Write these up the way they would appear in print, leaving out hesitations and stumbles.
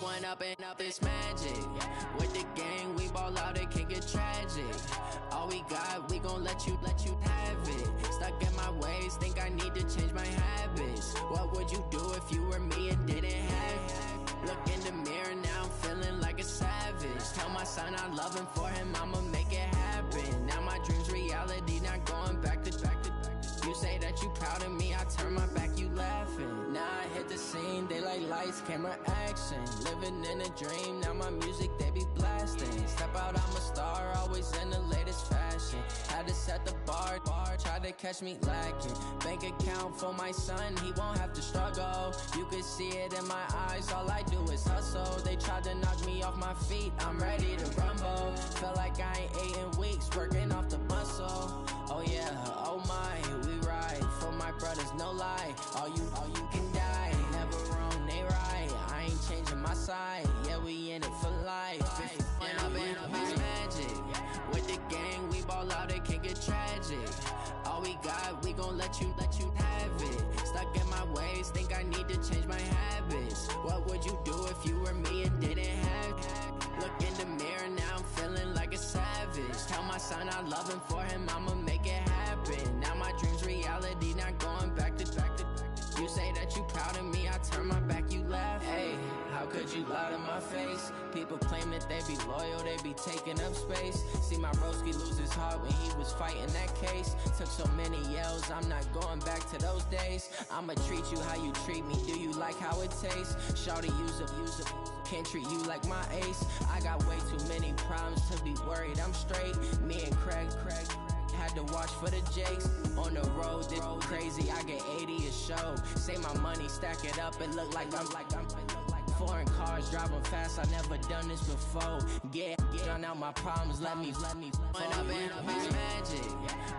One up and up is magic. With the gang, we ball out, it can get tragic. All we got, we gon' let you have it. Stuck in my ways, think I need to change my habits. What would you do if you were me and didn't have it? Look in the mirror, now I'm feeling like a savage. Tell my son I love him, for him I'ma make it happen. Now my dream's reality, not going back to. You say that you proud of me, I turn my back, you laughing. Now I hit the scene, they like lights, camera, action. Living in a dream, now my music, they be blasting. Step out, I'm a star, always in the latest fashion. Had to set the bar, try to catch me lacking. Bank account for my son, he won't have to struggle. You can see it in my eyes, all I do is hustle. They tried to knock me off my feet, I'm ready to rumble. Feel like I ain't ate in weeks, working off the muscle. Oh yeah, oh my, we ride for my brothers, no lie. All you can die, never wrong, they right. I ain't changing my side, yeah, we in it for life. When up is magic. With the gang, we ball out, it can get tragic. All we got, we gon' let you have it. Stuck in my ways, think I need to change my habits. What would you do if you were me and didn't have it? Look in the mirror, now I'm feeling like a savage. Tell my son I love him, for him I'ma make it happen. Now my dream's reality, not going back to. You say that you proud of me, I turn my back, you laugh. Hey, how could you lie to my face? People claim that they be loyal, they be taking up space. See my broski lose his heart when he was fighting that case. Took so many yells, I'm not going back to those days. I'ma treat you how you treat me, do you like how it tastes? Shawty, use up, can't treat you like my ace. I got way too many problems to be worried, I'm straight. Me and Craig had to watch for the Jakes. On the road, this crazy, I get 80 a show. Say my money, stack it up, it look like I'm foreign cars, driving fast, I never done this before. Drown out my problems, let me When up is magic.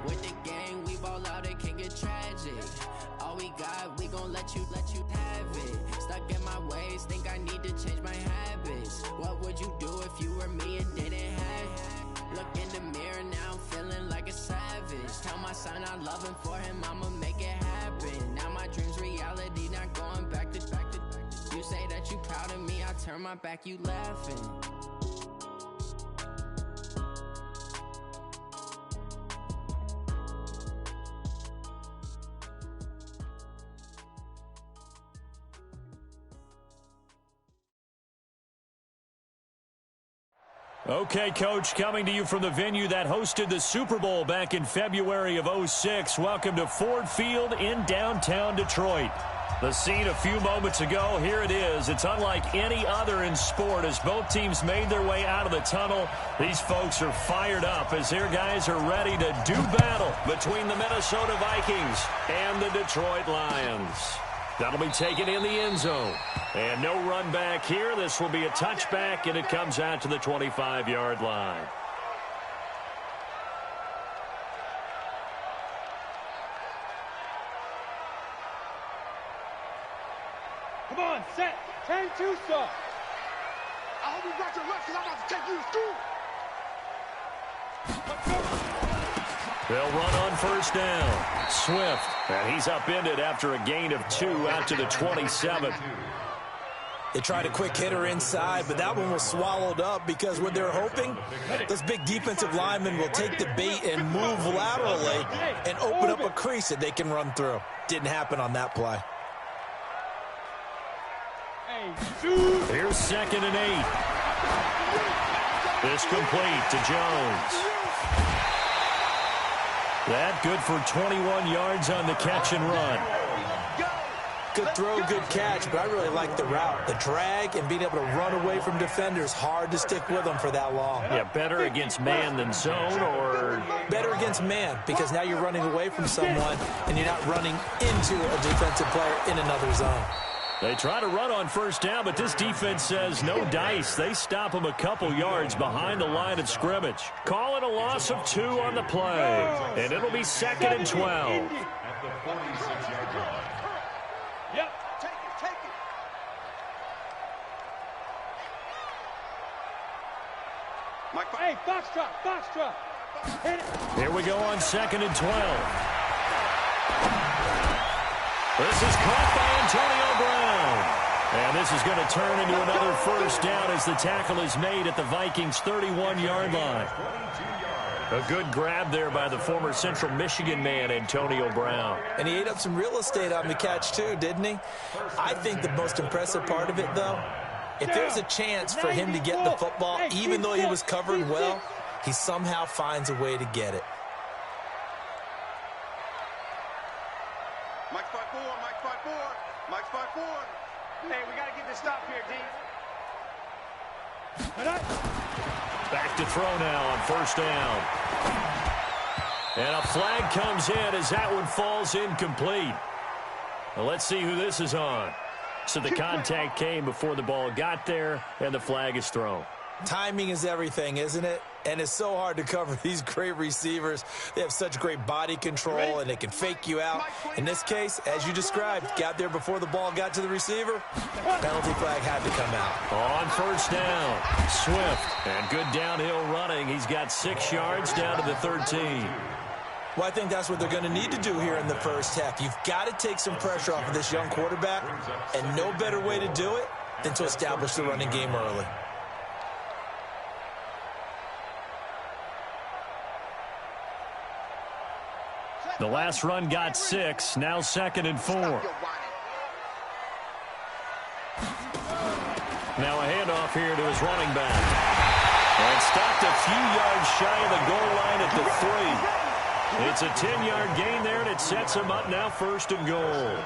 With the gang, we ball out, it can get tragic. All we got, we gon' let you have it. Stuck in my ways, think I need to change my habits. What would you do if you were me and didn't have it? Look in the mirror, now I'm feeling like a savage. Tell my son I love him, for him I'ma make it happen. Now my dream's reality, not going back to. You say that you proud of me, I turn my back, you laughing. Okay, Coach, coming to you from the venue that hosted the Super Bowl back in February of '06. Welcome to Ford Field in downtown Detroit. The scene a few moments ago, here it is. It's unlike any other in sport as both teams made their way out of the tunnel. These folks are fired up as their guys are ready to do battle between the Minnesota Vikings and the Detroit Lions. That'll be taken in the end zone. And no run back here. This will be a touchback, and it comes out to the 25-yard line. Come on, set. 10-2 start. I hope you got your left because I'm about to take you to school. They'll run on first down. Swift. And he's upended after a gain of 2 out to the 27. They tried a quick hitter inside, but that one was swallowed up because what they're hoping, those big defensive linemen will take the bait and move laterally and open up a crease that they can run through. Didn't happen on that play. Here's 2nd and 8. This complete to Jones. That good for 21 yards on the catch and run. Good throw, good catch, but I really like the route. The drag and being able to run away from defenders, hard to stick with them for that long. Yeah, better against man than zone, or? Better against man, because now you're running away from someone and you're not running into a defensive player in another zone. They try to run on first down, but this defense says no dice. They stop them a couple yards behind the line of scrimmage. Call it a loss of 2 on the play, and it'll be 2nd and 12. Yep. Take it. Hey, foxtrot. Hit it. Here we go on 2nd and 12. This is caught by Antonio Brown. And this is going to turn into another first down as the tackle is made at the Vikings' 31-yard line. A good grab there by the former Central Michigan man, Antonio Brown. And he ate up some real estate on the catch, too, didn't he? I think the most impressive part of it, though, if there's a chance for him to get the football, even though he was covered well, he somehow finds a way to get it. Mike spot 4, Mike spot 4, Mike spot 4. Hey, we got to get this stop here, D. Back to throw now on first down. And a flag comes in as that one falls incomplete. Well, let's see who this is on. So the contact came before the ball got there, and the flag is thrown. Timing is everything, isn't it? And it's so hard to cover these great receivers. They have such great body control, and they can fake you out. In this case, as you described, got there before the ball got to the receiver. Penalty flag had to come out. On first down, Swift. And good downhill running. He's got 6 yards down to the 13. Well, I think that's what they're going to need to do here in the first half. You've got to take some pressure off of this young quarterback, and no better way to do it than to establish the running game early. The last run got 6, now 2nd and 4. Now a handoff here to his running back. And stopped a few yards shy of the goal line at the 3. It's a 10-yard gain there, and it sets him up now 1st and goal.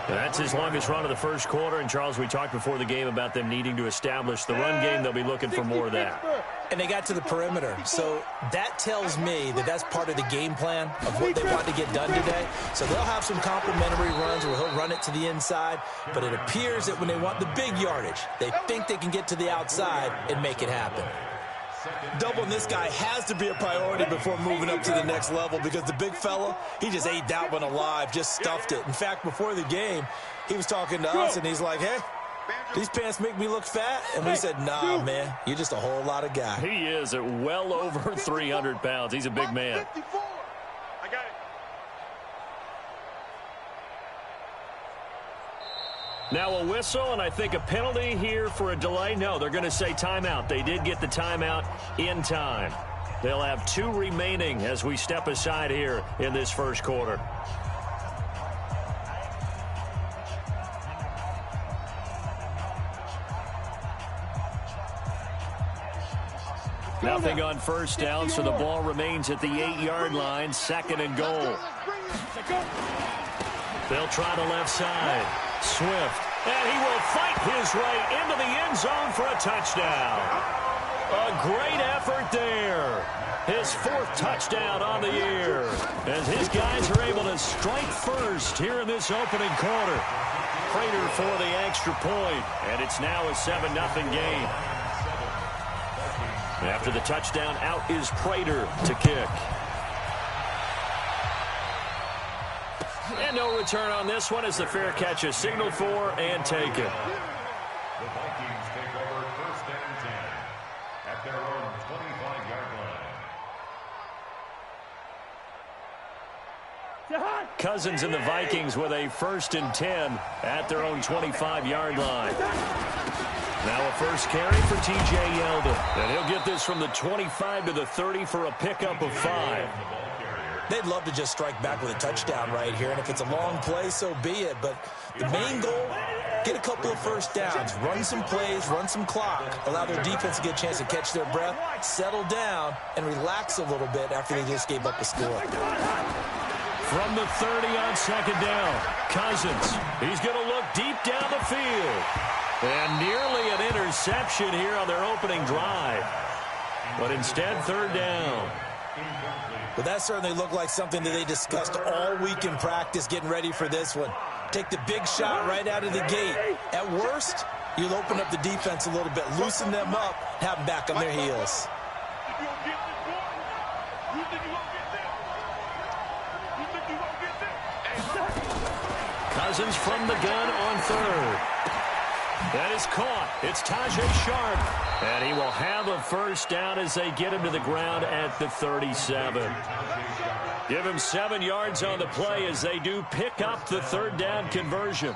That's his longest run of the first quarter. And, Charles, we talked before the game about them needing to establish the run game. They'll be looking for more of that. And they got to the perimeter. So that tells me that that's part of the game plan of what they want to get done today. So they'll have some complementary runs where he'll run it to the inside. But it appears that when they want the big yardage, they think they can get to the outside and make it happen. Doubling this guy has to be a priority before moving up to the next level, because the big fella, he just ate that one alive, just stuffed it. In fact, before the game, he was talking to us, and he's like, hey, these pants make me look fat? And we said, nah, man, you're just a whole lot of guy. He is at well over 300 pounds. He's a big man. I got it. Now a whistle, and I think a penalty here for a delay. No, they're going to say timeout. They did get the timeout in time. They'll have 2 remaining as we step aside here in this first quarter. Nothing on first down, so the ball remains at the 8-yard line, 2nd and goal. They'll try the left side. Swift, and he will fight his way into the end zone for a touchdown. A great effort there. His 4th touchdown on the year, as his guys are able to strike first here in this opening quarter. Prater for the extra point, and it's now a 7-0 game. After the touchdown, out is Prater to kick. And no return on this one as the fair catch is signaled for and taken. The Vikings take over 1st and 10 at their own 25-yard line. Cousins and the Vikings with a 1st and 10 at their own 25-yard line. Now a first carry for T.J. Yeldon. And he'll get this from the 25 to the 30 for a pickup of 5. They'd love to just strike back with a touchdown right here, and if it's a long play, so be it. But the main goal, get a couple of first downs, run some plays, run some clock, allow their defense to get a chance to catch their breath, settle down, and relax a little bit after they just gave up a score. From the 30 on 2nd down, Cousins. He's going to look deep down the field. And nearly an interception here on their opening drive. But instead, 3rd down. But that certainly looked like something that they discussed all week in practice getting ready for this one. Take the big shot right out of the gate. At worst, you'll open up the defense a little bit, loosen them up, have them back on their heels. Cousins from the gun on 3rd. That is caught. It's Tajay Sharp. And he will have a first down as they get him to the ground at the 37. Give him 7 yards on the play as they do pick up the third down conversion.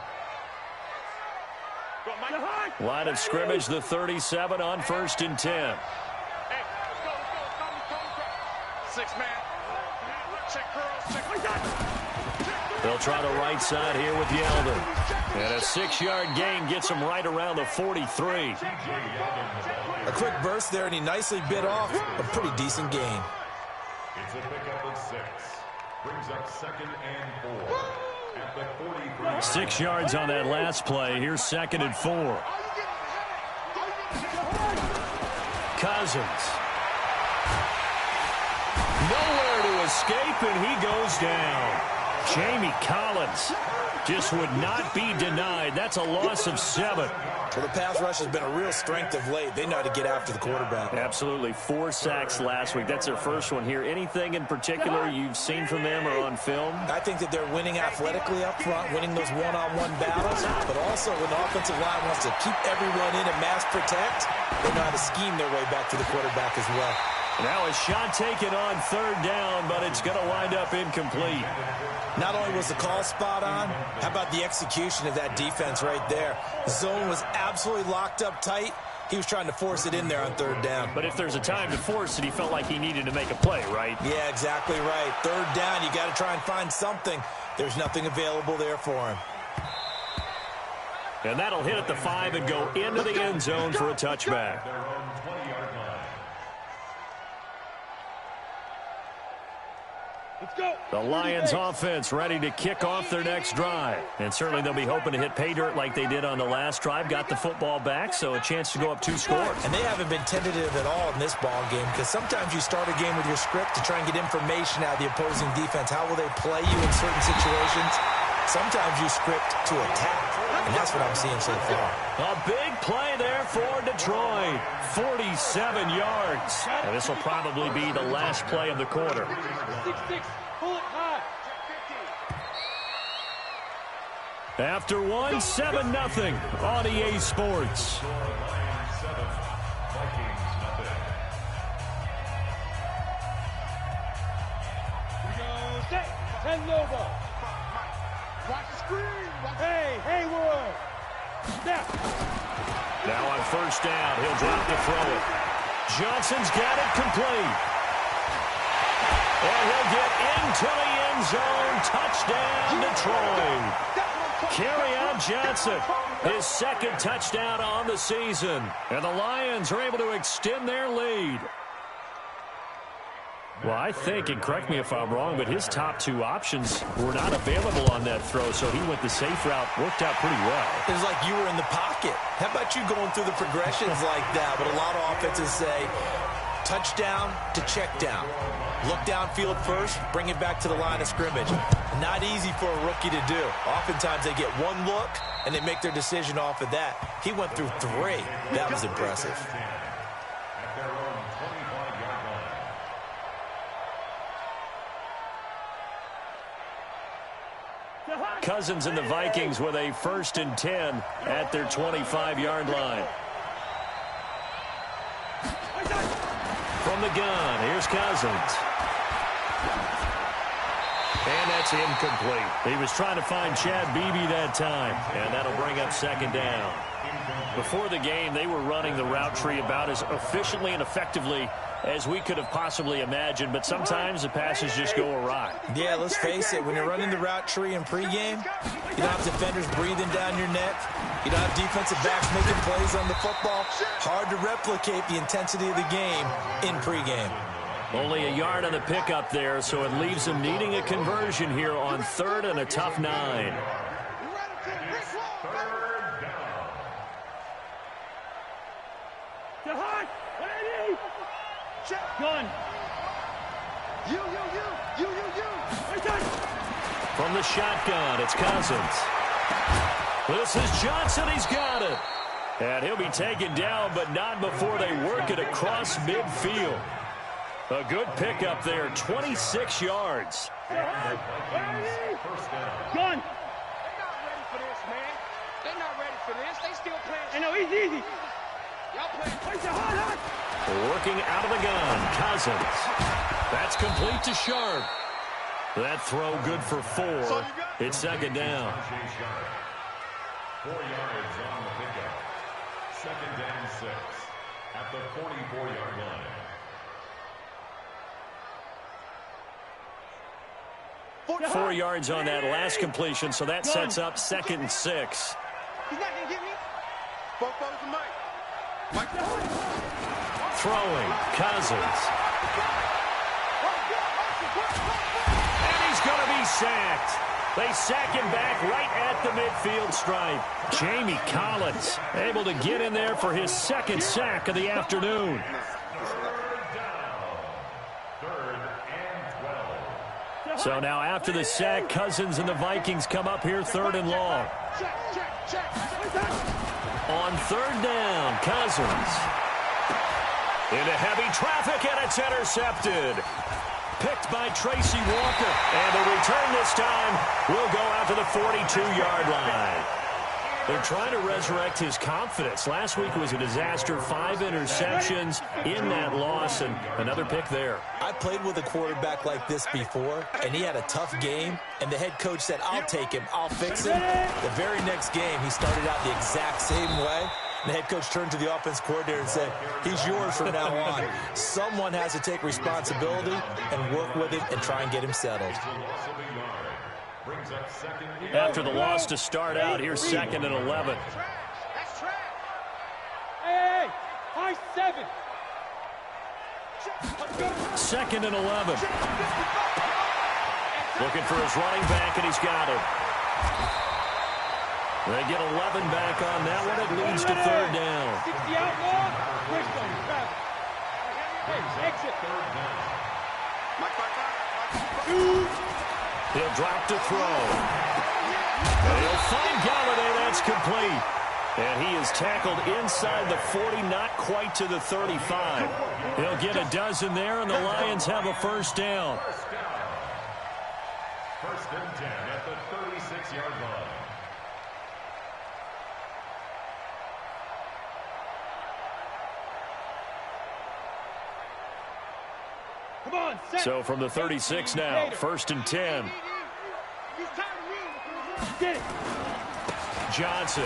Line of scrimmage, the 37 on 1st and 10. They'll try the right side here with Yeldon. And a 6-yard gain gets him right around the 43. A quick burst there, and he nicely bit off a pretty decent gain. It's a pickup of 6. Brings up 2nd and 4. At the 43. 6 yards on that last play. Here's 2nd and 4. Cousins. Nowhere to escape, and he goes down. Jamie Collins just would not be denied. That's a loss of 7. Well, the pass rush has been a real strength of late. They know how to get after the quarterback. Absolutely. 4 sacks last week. That's their first one here. Anything in particular you've seen from them or on film? I think that they're winning athletically up front, winning those one-on-one battles, but also when the offensive line wants to keep everyone in and mass protect, they know how to scheme their way back to the quarterback as well. Now a shot taken on 3rd down, but it's going to wind up incomplete. Not only was the call spot on, how about the execution of that defense right there? The zone was absolutely locked up tight. He was trying to force it in there on 3rd down. But if there's a time to force it, he felt like he needed to make a play, right? Yeah, exactly right. 3rd down, you got to try and find something. There's nothing available there for him. And that'll hit at the 5 and go into the end zone for a touchback. The Lions offense ready to kick off their next drive. And certainly they'll be hoping to hit pay dirt like they did on the last drive. Got the football back, so a chance to go up 2 scores. And they haven't been tentative at all in this ball game, because sometimes you start a game with your script to try and get information out of the opposing defense. How will they play you in certain situations? Sometimes you script to attack, and that's what I'm seeing so far. A big play there for Detroit. 47 yards. And this will probably be the last play of the quarter. 6-6, pull it high. After 1, 7-0 on EA Sports. Set, 10 over. Watch the screen. Hey, Haywood. Snap. Now on 1st down, he'll drop to throw it. Johnson's got it complete. And he'll get into the end zone. Touchdown, Detroit. Kerryon Johnson, his 2nd touchdown on the season. And the Lions are able to extend their lead. Well, I think, and correct me if I'm wrong, but his top 2 options were not available on that throw, so he went the safe route. Worked out pretty well. It was like you were in the pocket. How about you going through the progressions like that? But a lot of offenses say touchdown to check down. Look downfield first, bring it back to the line of scrimmage. Not easy for a rookie to do. Oftentimes they get 1 look, and they make their decision off of that. He went through 3. That was impressive. Cousins and the Vikings with a 1st and 10 at their 25-yard line. From the gun, here's Cousins. And that's incomplete. He was trying to find Chad Beebe that time, and that'll bring up 2nd down. Before the game, they were running the route tree about as efficiently and effectively as we could have possibly imagined, but sometimes the passes just go awry. Yeah, let's face it, when you're running the route tree in pregame, you don't have defenders breathing down your neck. You don't have defensive backs making plays on the football. Hard to replicate the intensity of the game in pregame. Only a yard on the pickup there, so it leaves them needing a conversion here on 3rd and a tough 9. Gun. You. From the shotgun, it's Cousins. This is Johnson. He's got it. And he'll be taken down, but not before they work it across midfield. A good pickup there, 26 yards. Gun. They're not ready for this, man. They're not ready for this. They still playing. I know, easy. Y'all playing. Working out of the gun, Cousins. That's complete to Sharp. That throw good for 4. It's second down. 4 yards on the pickup. Second and 6 at the 44-yard line. 4 yards on that last completion, so that sets up second and 6. He's not going to get me. Mike. Throwing, Cousins. And he's going to be sacked. They sack him back right at the midfield stripe. Jamie Collins able to get in there for his second sack of the afternoon. So now after the sack, Cousins and the Vikings come up here 3rd and long. On 3rd down, Cousins. Into heavy traffic, and it's intercepted. Picked by Tracy Walker. And the return this time will go out to the 42-yard line. They're trying to resurrect his confidence. Last week was a disaster. 5 interceptions in that loss, and another pick there. I played with a quarterback like this before, and he had a tough game, and the head coach said, I'll take him, I'll fix him. The very next game, he started out the exact same way. The head coach turned to the offense coordinator and said, he's yours from now on. Someone has to take responsibility and work with him and try and get him settled. After the loss to start out, here's 2nd and 11. That's track. Hey, high 7. 2nd and 11. Looking for his running back, and he's got it. They get 11 back on that one. It leads to 3rd down. 60 out long. Push on you. Hey, exit. He'll drop to throw. And he'll find Galladay. That's complete. And he is tackled inside the 40, not quite to the 35. He'll get a dozen there, and the Lions have a first down. First and 10 at the 36-yard line. Come on, set. So from the 36 now, 1st and 10. He's tired of Get it. Johnson.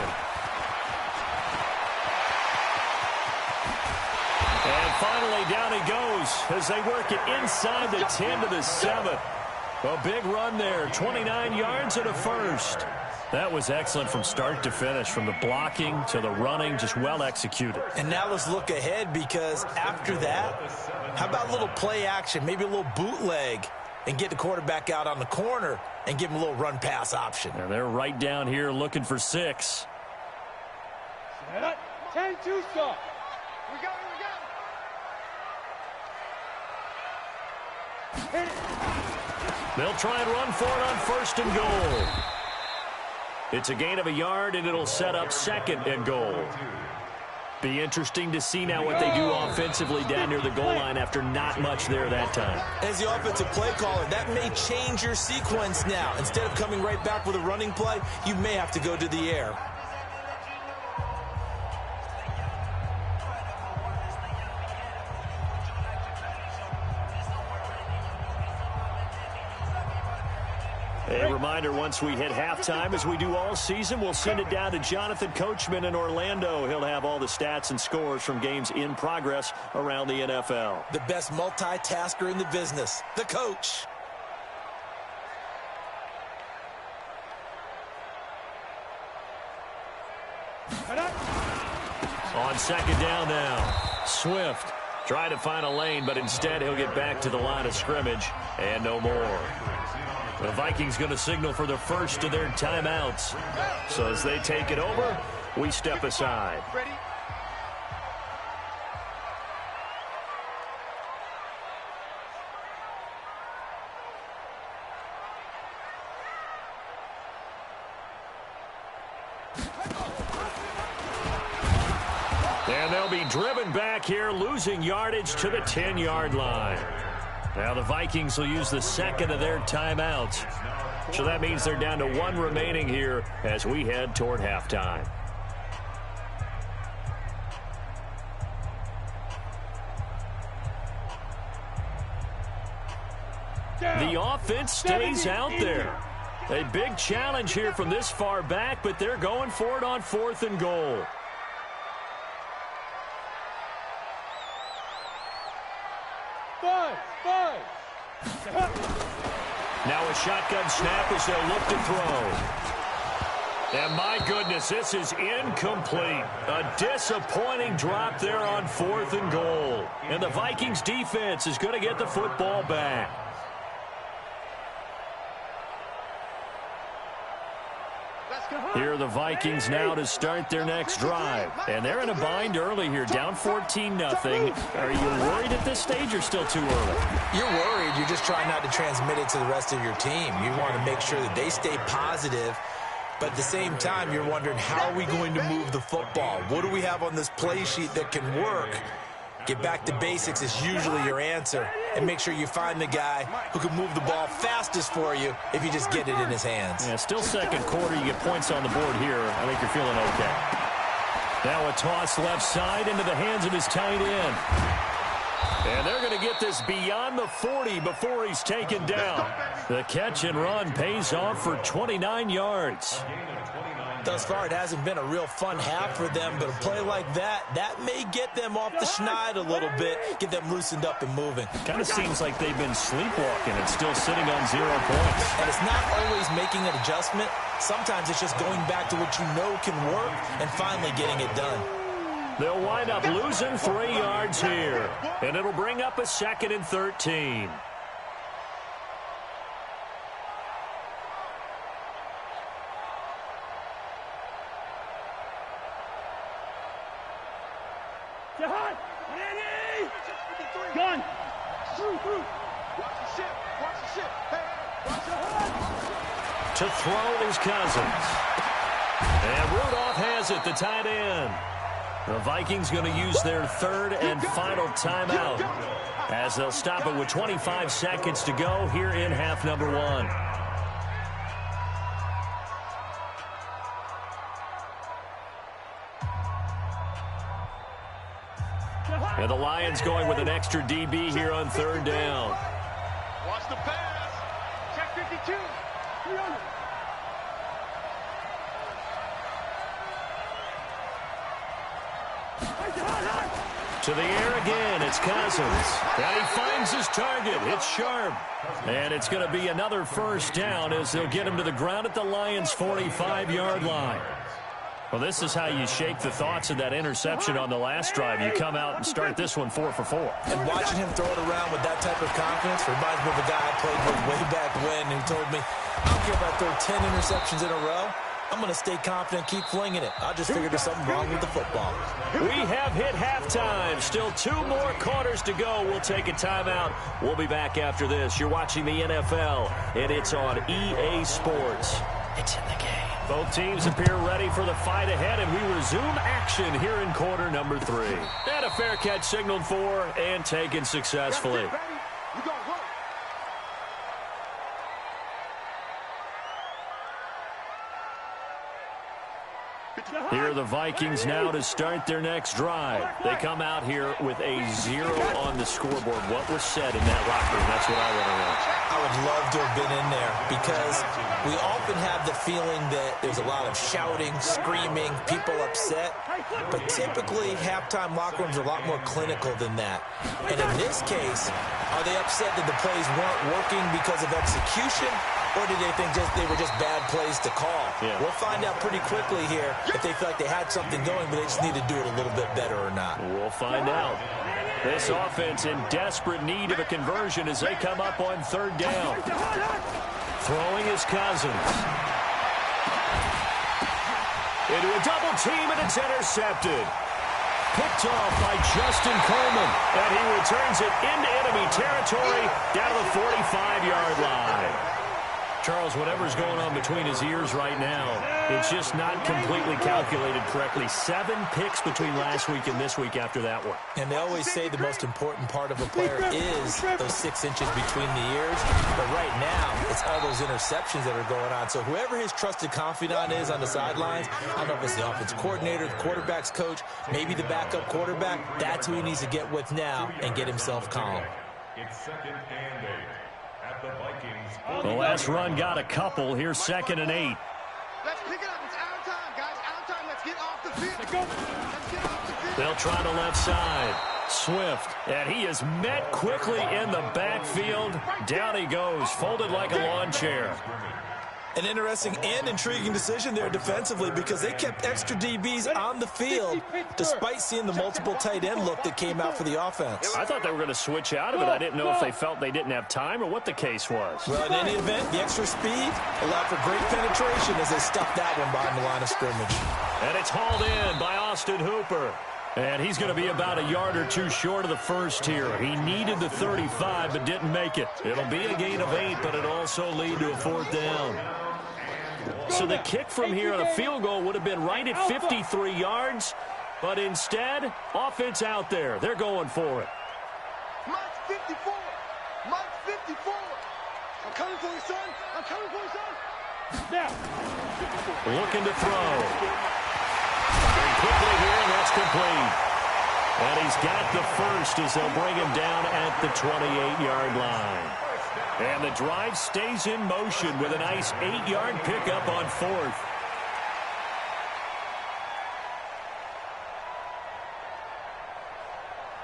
And finally down he goes as they work it inside the 10 to the 7. A big run there, 29 yards and a first. That was excellent from start to finish, from the blocking to the running, just well executed. And now let's look ahead, because after that, how about a little play action, maybe a little bootleg, and get the quarterback out on the corner and give him a little run-pass option. And they're right down here looking for 6. 10-2 stop. We got it. They'll try and run for it on 1st and goal. It's a gain of a yard, and it'll set up 2nd and goal. Be interesting to see now what they do offensively down near the goal line after not much there that time. As the offensive play caller, that may change your sequence now. Instead of coming right back with a running play, you may have to go to the air. A reminder, once we hit halftime, as we do all season, we'll send it down to Jonathan Coachman in Orlando. He'll have all the stats and scores from games in progress around the NFL. The best multitasker in the business, the coach. On 2nd down now, Swift trying to find a lane, but instead he'll get back to the line of scrimmage and no more. The Vikings going to signal for the first of their timeouts. So as they take it over, we step aside. Ready? And they'll be driven back here, losing yardage to the 10-yard line. Now the Vikings will use the 2nd of their timeouts. So that means they're down to 1 remaining here as we head toward halftime. The offense stays out there. A big challenge here from this far back, but they're going for it on 4th and goal. Now a shotgun snap as they'll look to throw. And my goodness, this is incomplete. A disappointing drop there on 4th and goal. And the Vikings defense is going to get the football back. Here are the Vikings now to start their next drive. And they're in a bind early here, down 14-0. Are you worried at this stage or still too early? You're worried. You're just trying not to transmit it to the rest of your team. You want to make sure that they stay positive. But at the same time, you're wondering, how are we going to move the football? What do we have on this play sheet that can work? Get back to basics is usually your answer. And make sure you find the guy who can move the ball fastest for you if you just get it in his hands. Yeah, still second quarter. You get points on the board here. I think you're feeling okay. Now a toss left side into the hands of his tight end. And they're going to get this beyond the 40 before he's taken down. The catch and run pays off for 29 yards. Thus far, it hasn't been a real fun half for them, but a play like that may get them off the schneid a little bit, get them loosened up and moving. Kind of seems like they've been sleepwalking and still sitting on 0 points. And it's not always making an adjustment. Sometimes it's just going back to what you know can work and finally getting it done. They'll wind up losing 3 yards here, and it'll bring up a 2nd and 13. Gun. To throw is Cousins. And Rudolph has it, the tight end. The Vikings going to use their 3rd and final timeout as they'll stop it with 25 seconds to go here in half number 1. And the Lions going with an extra DB here on 3rd down. Watch the pass. Check 52. 300. To the air again, it's Cousins. And he finds his target. It's sharp. And it's going to be another 1st down as they'll get him to the ground at the Lions' 45-yard line. Well, this is how you shake the thoughts of that interception on the last drive. You come out and start this one 4 for 4. And watching him throw it around with that type of confidence reminds me of a guy I played with way back when who told me, I don't care if I throw 10 interceptions in a row. I'm going to stay confident, keep flinging it. I just figured there's something wrong with the football. We have hit halftime. Still 2 more quarters to go. We'll take a timeout. We'll be back after this. You're watching the NFL, and it's on EA Sports. It's in the game. Both teams appear ready for the fight ahead, and we resume action here in quarter number 3. And a fair catch signaled for and taken successfully. Here are the Vikings now to start their next drive. They come out here with a 0 on the scoreboard. What was said in that locker room? That's what I want to know. I would love to have been in there because we often have the feeling that there's a lot of shouting, screaming, people upset. But typically, halftime locker rooms are a lot more clinical than that. And in this case, are they upset that the plays weren't working because of execution? Or did they think they were just bad plays to call? Yeah. We'll find out pretty quickly here if they feel like they had something going, but they just need to do it a little bit better or not. We'll find out. This offense in desperate need of a conversion as they come up on 3rd down. Throwing is Cousins. Into a double team, and it's intercepted. Picked off by Justin Coleman, and he returns it into enemy territory down to the 45-yard line. Charles, whatever's going on between his ears right now, it's just not completely calculated correctly. 7 picks between last week and this week after that one. And they always say the most important part of a player is those 6 inches between the ears. But right now, it's all those interceptions that are going on. So whoever his trusted confidant is on the sidelines, I don't know if it's the offensive coordinator, the quarterback's coach, maybe the backup quarterback, that's who he needs to get with now and get himself calm. It's 2nd and 8. at the Vikings. The last run got a couple. Here's 2nd and 8. Let's pick it up. It's our time, guys. Our time. Let's get off the field. Let's get off the field. They'll try the left side. Swift, and he is met quickly in the backfield. Down he goes, folded like a lawn chair. An interesting and intriguing decision there defensively because they kept extra DBs on the field despite seeing the multiple tight end look that came out for the offense. I thought they were going to switch out of it. I didn't know if they felt they didn't have time or what the case was. Well, in any event, the extra speed allowed for great penetration as they stuffed that one behind the line of scrimmage. And it's hauled in by Austin Hooper. And he's going to be about a yard or two short of the first here. He needed the 35 but didn't make it. It'll be a gain of 8, but it'll also lead to a 4th down. So the kick from here on a field goal would have been right at 53 yards, but instead, offense out there. They're going for it. Mike 54. Mike 54. I'm coming for you, son. I'm coming for you, son. Now. Looking to throw. And quickly here, and that's complete. And he's got the first as they'll bring him down at the 28-yard line. And the drive stays in motion with a nice 8-yard pickup on 4th.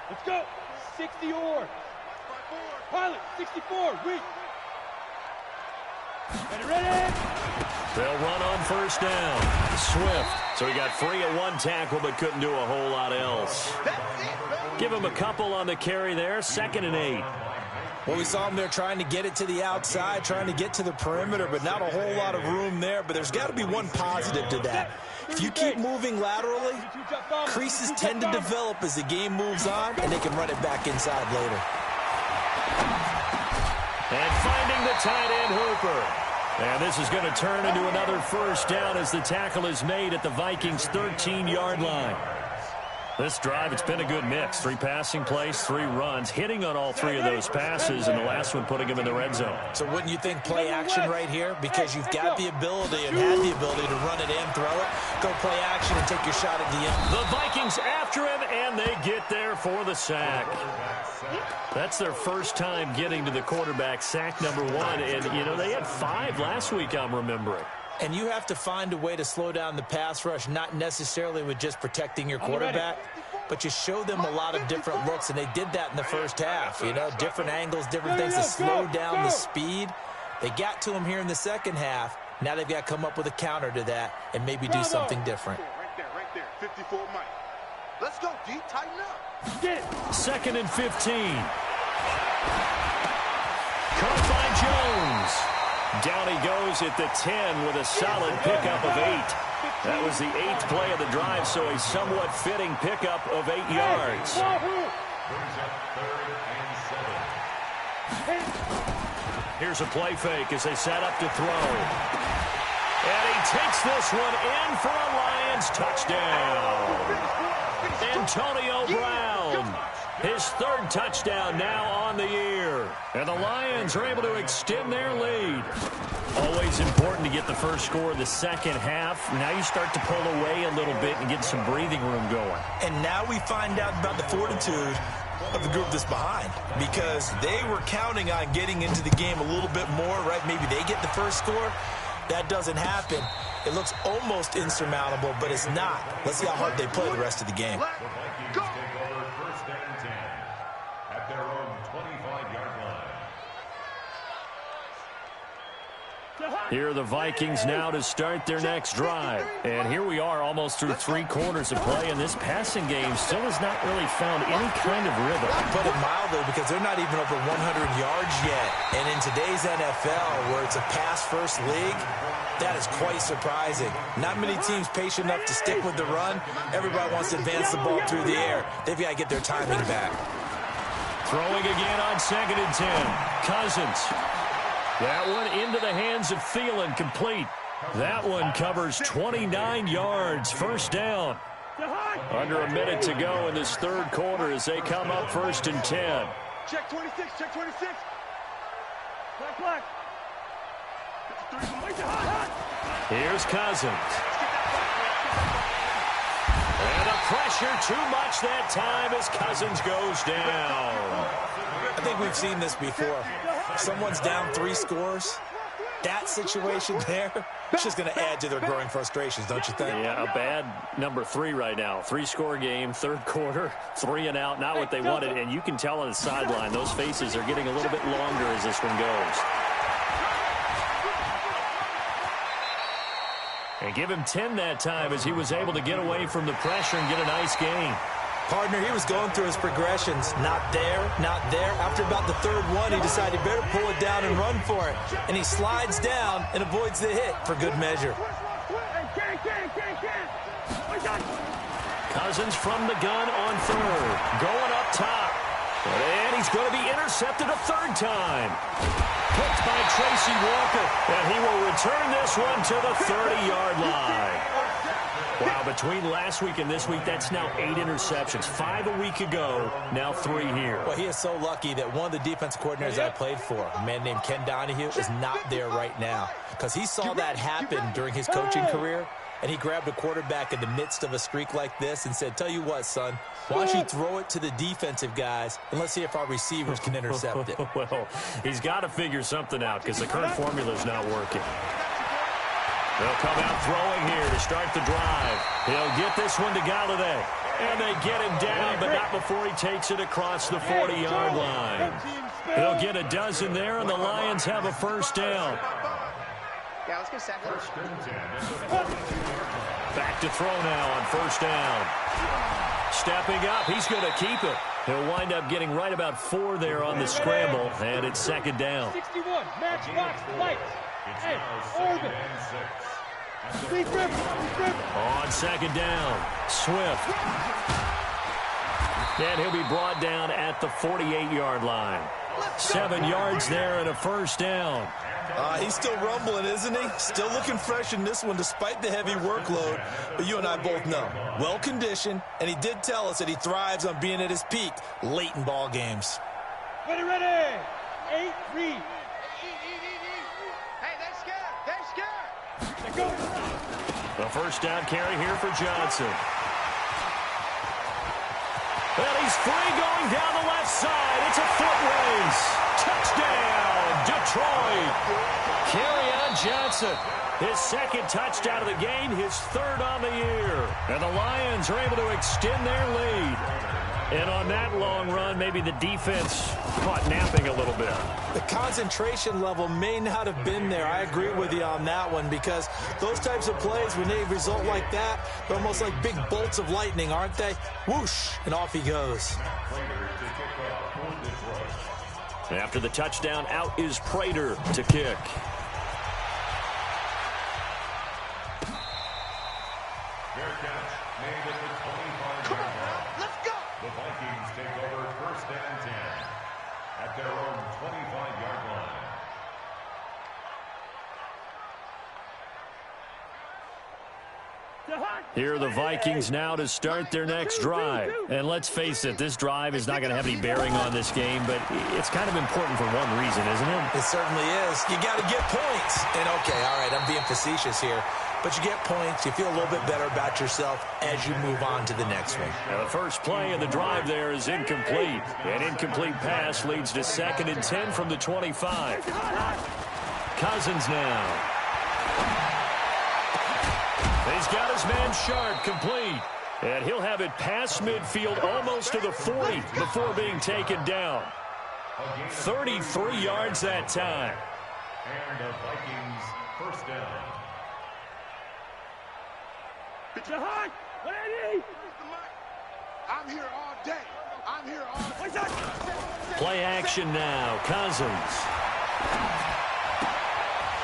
Let's go. 60 or. Pilot, 64. Weak. Ready? They'll run on 1st down. Swift. So he got free at 1 tackle but couldn't do a whole lot else. Give him a couple on the carry there. 2nd and 8. Well, we saw him there trying to get it to the outside, trying to get to the perimeter, but not a whole lot of room there. But there's got to be one positive to that. If you keep moving laterally, creases tend to develop as the game moves on, and they can run it back inside later. And finding the tight end, Hooper. And this is going to turn into another 1st down as the tackle is made at the Vikings' 13-yard line. This drive, it's been a good mix. 3 passing plays, 3 runs, hitting on all 3 of those passes, and the last one putting him in the red zone. So wouldn't you think play action right here? Because you've got the ability and had the ability to run it and throw it. Go play action and take your shot at the end. The Vikings after him, and they get there for the sack. That's their first time getting to the quarterback, sack number 1. And, you know, they had 5 last week, I'm remembering. And you have to find a way to slow down the pass rush, not necessarily with just protecting your quarterback, but you show them a lot of different looks, and they did that in the first half. You know, different angles, different things to slow down the speed. They got to him here in the second half. Now they've got to come up with a counter to that and maybe do something different. Right there. 54 Mike. Let's go, D. Tighten up. Get it. 2nd and 15. Caught by Jones. Down he goes at the 10 with a solid pickup of 8. That was the 8th play of the drive, so a somewhat fitting pickup of 8 yards. Here's a play fake as they set up to throw. And he takes this one in for a Lions touchdown. Antonio Brown. His 3rd touchdown now on the year. And the Lions are able to extend their lead. Always important to get the first score of the second half. Now you start to pull away a little bit and get some breathing room going. And now we find out about the fortitude of the group that's behind, because they were counting on getting into the game a little bit more, right? Maybe they get the first score. That doesn't happen. It looks almost insurmountable, but it's not. Let's see how hard they play the rest of the game. The Vikings take over 1st and 10 at their own 25-yard line. Here are the Vikings now to start their next drive. And here we are almost through 3 quarters of play, and this passing game still has not really found any kind of rhythm. Put it mildly, because they're not even over 100 yards yet. And in today's NFL, where it's a pass-first league, that is quite surprising. Not many teams patient enough to stick with the run. Everybody wants to advance the ball through the air. They've got to get their timing back. Throwing again on 2nd and 10. Cousins. That one into the hands of Thielen, complete. That one covers 29 yards, 1st down. Under a minute to go in this 3rd quarter as they come up 1st and 10. Check 26, check 26. Black. Here's Cousins. And the pressure too much that time as Cousins goes down. I think we've seen this before. If someone's down 3 scores, that situation there, it's just going to add to their growing frustrations, don't you think? Yeah, a bad number 3 right now. 3-score game, third quarter, 3 and out, not what they wanted. And you can tell on the sideline, those faces are getting a little bit longer as this one goes. And give him 10 that time as he was able to get away from the pressure and get a nice gain. Partner, he was going through his progressions. Not there, not there. After about the third one, he decided he better pull it down and run for it. And he slides down and avoids the hit for good measure. Cousins from the gun on third. Going up top. And he's going to be intercepted a third time. Picked by Tracy Walker. And he will return this one to the 30-yard line. Wow, between last week and this week, that's now 8 interceptions. 5 a week ago, now 3 here. Well, he is so lucky that one of the defense coordinators I played for, a man named Ken Donahue, is not there right now. Because he saw that happen during his coaching career, and he grabbed a quarterback in the midst of a streak like this and said, tell you what, son, why don't you throw it to the defensive guys, and let's see if our receivers can intercept it. Well, he's got to figure something out because the current formula is not working. They'll come out throwing here to start the drive. He'll get this one to Galladay. And they get him down, but not before he takes it across the 40-yard line. He'll get a dozen there, and the Lions have a first down. Yeah, let's go second. Back to throw now on first down. Stepping up, he's going to keep it. He'll wind up getting right about 4 there on the scramble, and it's second down. 61, matchbox lights. Hey, Oregon. On second down, Swift. And he'll be brought down at the 48-yard line. 7 yards there and a first down. He's still rumbling, isn't he? Still looking fresh in this one despite the heavy workload. But you and I both know, well-conditioned, and he did tell us that he thrives on being at his peak late in ball games. Ready. 8, read. The first down carry here for Johnson. Well, he's free going down the left side. It's a foot race. Touchdown, Detroit. Kerryon Johnson, his second touchdown of the game, his third on the year. And the Lions are able to extend their lead. And on that long run, maybe the defense caught napping a little bit. The concentration level may not have been there. I agree with you on that one because those types of plays, when they result like that, they're almost like big bolts of lightning, aren't they? Whoosh, and off he goes. After the touchdown, out is Prater to kick. Fair catch made at the 25-yard line. Let's go. The Vikings take over first and 10 at their own 25-yard line. Here are the Vikings now to start their next drive. And let's face it, this drive is not going to have any bearing on this game, but it's kind of important for one reason, isn't it? It certainly is. You got to get points. And okay, all right, I'm being facetious here. But you get points, you feel a little bit better about yourself as you move on to the next one. Now the first play of the drive there is incomplete. An incomplete pass leads to 2nd and 10 from the 25. Cousins now. He's got his man Sharp complete. And he'll have it past midfield almost to the 40 before being taken down. 33 yards that time. And the Vikings first down. I'm here all day. I'm here all day. Play action now. Cousins.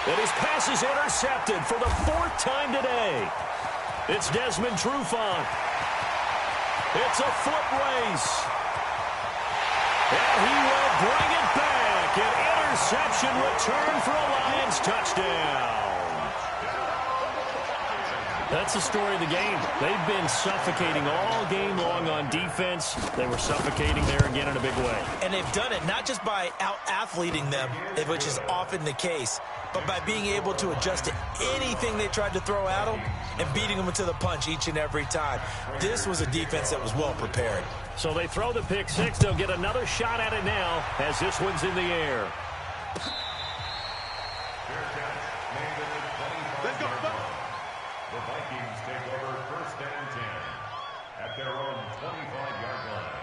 And his pass is intercepted for the 4th time today. It's Desmond Trufant. It's a foot race. And he will bring it back. An interception return for a Lions touchdown. That's the story of the game. They've been suffocating all game long on defense. They were suffocating there again in a big way. And they've done it not just by out-athleting them, which is often the case, but by being able to adjust to anything they tried to throw at them and beating them to the punch each and every time. This was a defense that was well prepared. So they throw the pick six. They'll get another shot at it now as this one's in the air. Let's go. The Vikings take over 1st and 10 at their own 25-yard line.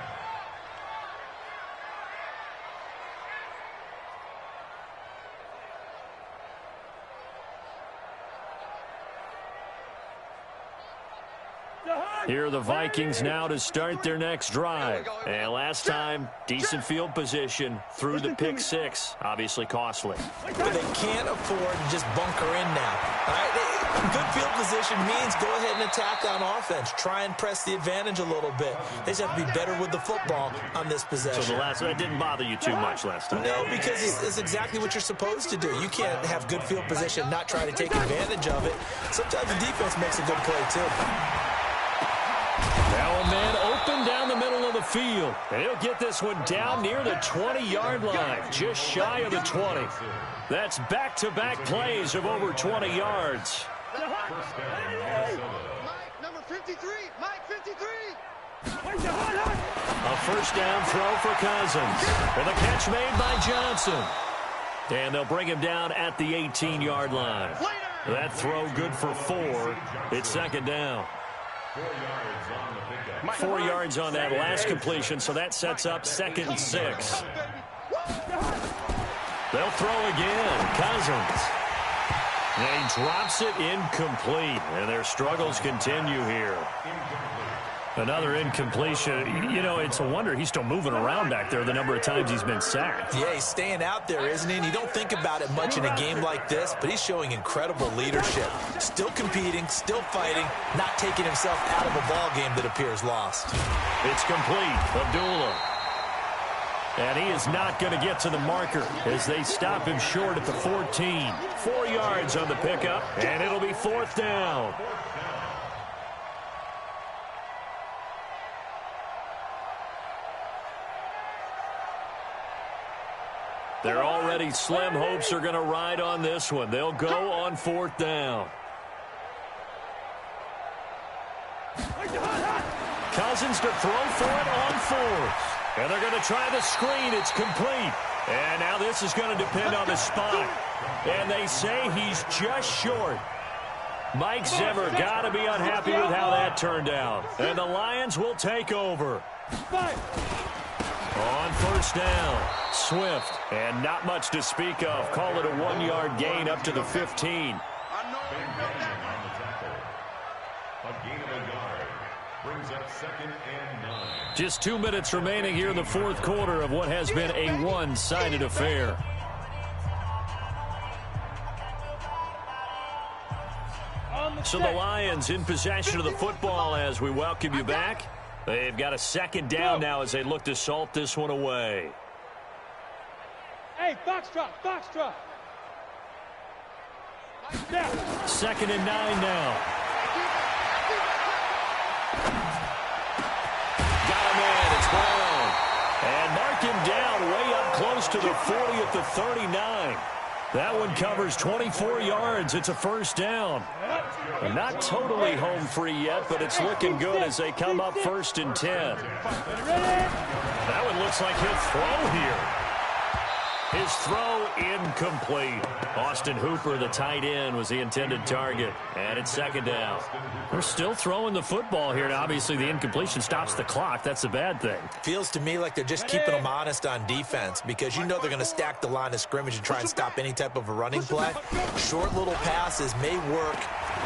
Here are the Vikings now to start their next drive. And last time, decent field position through the pick six. Obviously costly. But they can't afford to just bunker in now. All right? Good field position means go ahead and attack on offense. Try and press the advantage a little bit. They just have to be better with the football on this possession. So that didn't bother you too much last time? No, because it's exactly what you're supposed to do. You can't have good field position and not try to take advantage of it. Sometimes the defense makes a good play, too. Now a man open down the middle of the field. And he'll get this one down near the 20-yard line, just shy of the 20. That's back-to-back plays of over 20 yards. Mike, number 53. Mike, 53. A first down throw for Cousins. And the catch made by Johnson. And they'll bring him down at the 18-yard line. That throw good for 4. It's 2nd down. 4 yards on the pickup. 4 yards on that last completion, so that sets up 2nd and 6. They'll throw again. Cousins. And he drops it incomplete. And their struggles continue here. Another incompletion. You know, it's a wonder he's still moving around back there the number of times he's been sacked. Yeah, he's staying out there, isn't he? And you don't think about it much in a game like this, but he's showing incredible leadership. Still competing, still fighting, not taking himself out of a ball game that appears lost. It's complete. Abdullah. And he is not going to get to the marker as they stop him short at the 14. 4 yards on the pickup, and it'll be 4th down. Their already slim hopes are going to ride on this one. They'll go on 4th down. Cousins to throw for it on 4th. And they're going to try the screen. It's complete. And now this is going to depend on the spot. And they say he's just short. Mike Zimmer got to be unhappy with how that turned out. And the Lions will take over. On 1st down, Swift, and not much to speak of. Call it a 1-yard gain up to the 15. A gain of a yard brings up 2nd and 9. Just 2 minutes remaining here in the 4th quarter of what has been a one-sided affair. So the Lions in possession of the football as we welcome you back. They've got a 2nd down now as they look to salt this one away. Hey, foxtrot. 2nd and 9 now. Got him in. It's Brown. And mark him down way up close to the 40 at the 39. That one covers 24 yards. It's a 1st down. Not totally home free yet, but it's looking good as they come up 1st and 10. That one looks like he'll throw here. His throw incomplete. Austin Hooper, the tight end, was the intended target. And it's 2nd down. They're still throwing the football here. Now, obviously, the incompletion stops the clock. That's the bad thing. Feels to me like they're just keeping them honest on defense because you know they're going to stack the line of scrimmage and try and stop any type of a running play. Short little passes may work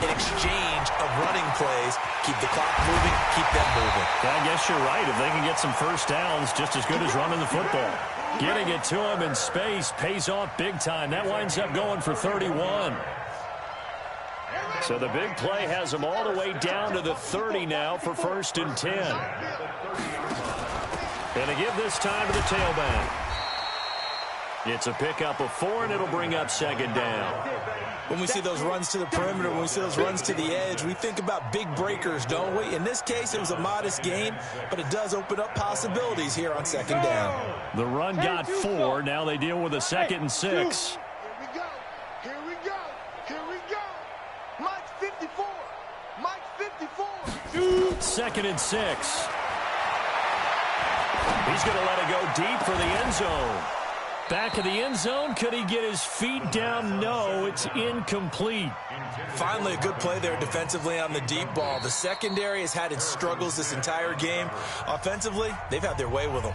in exchange of running plays. Keep the clock moving, keep them moving. I guess you're right. If they can get some 1st downs, just as good as running the football. Getting it to him in space pays off big time. That winds up going for 31. So the big play has them all the way down to the 30 now for 1st and 10. And to give this time to the tailback. It's a pickup of 4, and it'll bring up 2nd down. When we see those runs to the perimeter, when we see those runs to the edge, we think about big breakers, don't we? In this case, it was a modest gain, but it does open up possibilities here on 2nd down. The run got 4. Now they deal with a 2nd and 6. Here we go. Mike 54. 2nd and 6. He's going to let it go deep for the end zone. Back of the end zone. Could he get his feet down? No, it's incomplete. Finally, a good play there defensively on the deep ball. The secondary has had its struggles this entire game. Offensively, they've had their way with them.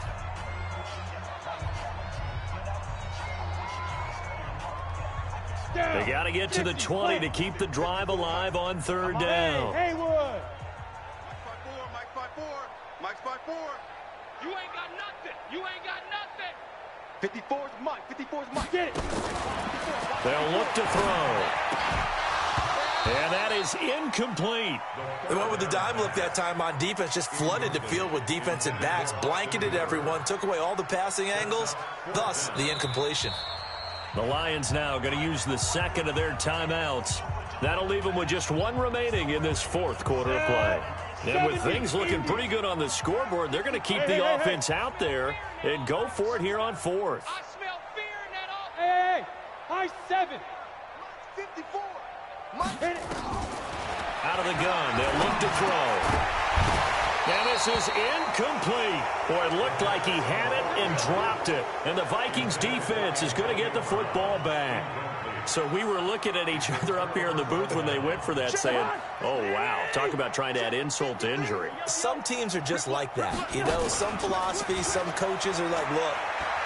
They got to get to the 20 to keep the drive alive on third down. Hey, Haywood. Mike 5-4. Mike's 5-4. You ain't got nothing. You ain't got nothing. 54's Mike. 54's Mike. Get it. They'll look to throw. And that is incomplete. They went with the dime look that time on defense, just flooded the field with defensive backs, blanketed everyone, took away all the passing angles, thus the incompletion. The Lions now going to use the second of their timeouts. That'll leave them with just one remaining in this fourth quarter of play. And with things looking pretty good on the scoreboard, they're going to keep the offense out there and go for it here on fourth. I smell fear in that offense. Hey, high 7. 54. Out of the gun, they'll look to throw. And this is incomplete. Boy, it looked like he had it and dropped it. And the Vikings defense is going to get the football back. So we were looking at each other up here in the booth when they went for that saying, oh, wow, talk about trying to add insult to injury. Some teams are just like that. You know, some philosophies, some coaches are like, look,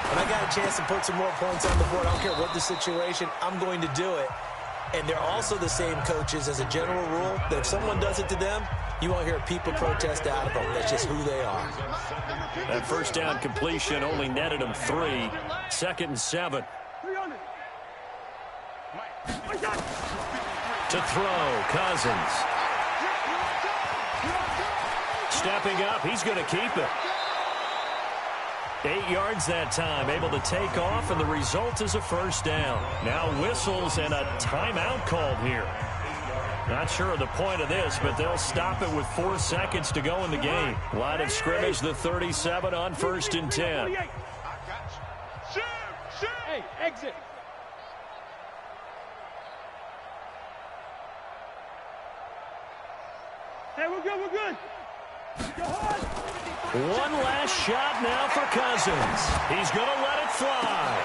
when I got a chance to put some more points on the board, I don't care what the situation, I'm going to do it. And they're also the same coaches as a general rule that if someone does it to them, you won't hear people protest out of them. That's just who they are. That first down completion only netted them 3. 2nd and 7. To throw, Cousins. Stepping up, he's going to keep it. 8 yards that time, able to take off, and the result is a first down. Now whistles and a timeout called here. Not sure of the point of this, but they'll stop it with 4 seconds to go in the game. Line of scrimmage, the 37 on 1st and 10. Hey, exit. Hey, we're good, we're good. One last shot now for Cousins. He's going to let it fly.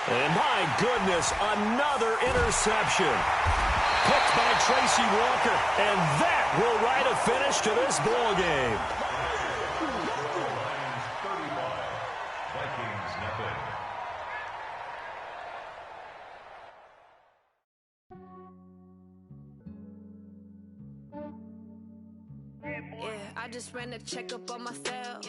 And my goodness, another interception. Picked by Tracy Walker, and that will write a finish to this ball game. Yeah, I just ran a checkup on myself.